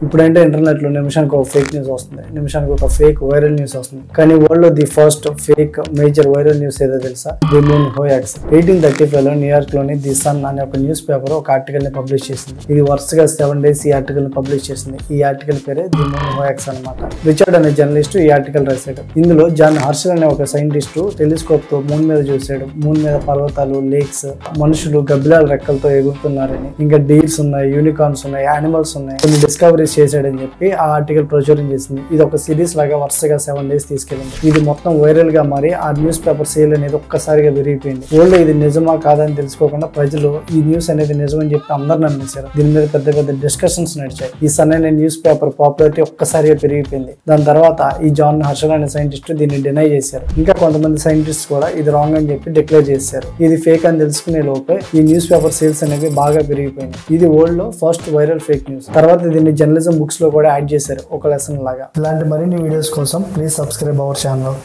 ఇప్పుడంటే ఇంటర్నెట్ లో నిమిషానికి ఒక ఫేక్ న్యూస్ వస్తుంది, నిమిషానికి ఒక ఫేక్ వైరల్ న్యూస్ వస్తుంది. కానీ వరల్డ్ లో the first fake major viral news ఏదో తెలుసా? The moon హోయాక్స్. 1835 లో న్యూయార్క్ లోని ది సన్ అనే ఒక న్యూస్ పేపర్ ఒక ఆర్టికల్ ని పబ్లిష్ చేసింది. ఇది వరుసగా 7 days ఈ ఆర్టికల్ ని పబ్లిష్ చేసింది. ఈ ఆర్టికల్ పేరే ది మూన్ హోయాక్స్ అనమాట. రిచర్డ్ అనే జర్నలిస్ట్ ఈ ఆర్టికల్ రాశాడు. ఇందులో జాన్ హర్షల్ అనే ఒక సైంటిస్ట్ టెలిస్కోప్ తో మూన్ మీద చూసాడు. మూన్ మీద పర్వతాలు, లేక్స్, మనుషులు గబ్బిలాల రెక్కలతో ఎగురుతున్నారని, ఇంకా డీర్స్ ఉన్నాయి, యూనికార్న్స్ ఉన్నాయి, యానిమల్స్ ఉన్నాయి, కొన్ని డిస్కవరీస్ చేశాడని చెప్పి ఆ ఆర్టికల్ ప్రచురం చేసింది. ఇది ఒక సిరీస్ లాగా వరుసగా 7 days తీసుకెళ్ళింది. ఇది మొత్తం వైరల్ గా మారి ఆ న్యూస్ పేపర్ సేల్ అనేది ఒక్కసారిగా పెరిగిపోయింది. వరల్డ్ ఇది నిజమా కాదని తెలుసుకోకుండా ప్రజలు ఈ న్యూస్ అనేది నిజమని చెప్పి అందరు నమ్మేశారు. దీని మీద పెద్ద పెద్ద డిస్కషన్స్ నడిచాయి. ఈ సన్ అనే న్యూస్ పేపర్ పాపులారిటీ ఒక్కసారిగా పెరిగిపోయింది. దాని తర్వాత ఈ జాన్ హర్షల్ అనే సైంటిస్ట్ దీన్ని డినై చేశారు. ఇంకా కొంతమంది సైంటిస్ట్ కూడా ఇది రాంగ్ అని చెప్పి డిక్లేర్ చేశారు. ఇది ఫేక్ అని తెలుసుకునే లోపే ఈ న్యూస్ పేపర్ సేల్స్ అనేవి బాగా పెరిగిపోయింది. ఇది వరల్డ్ లో ఫస్ట్ వైరల్ ఫేక్ న్యూస్. తర్వాత దీన్ని జర్నలిజం బుక్స్ లో కూడా యాడ్ చేశారు ఒక లెసన్ లాగా. ఇలాంటి మరిన్ని వీడియోస్ కోసం ప్లీజ్ సబ్స్క్రైబ్ అవర్ ఛానల్.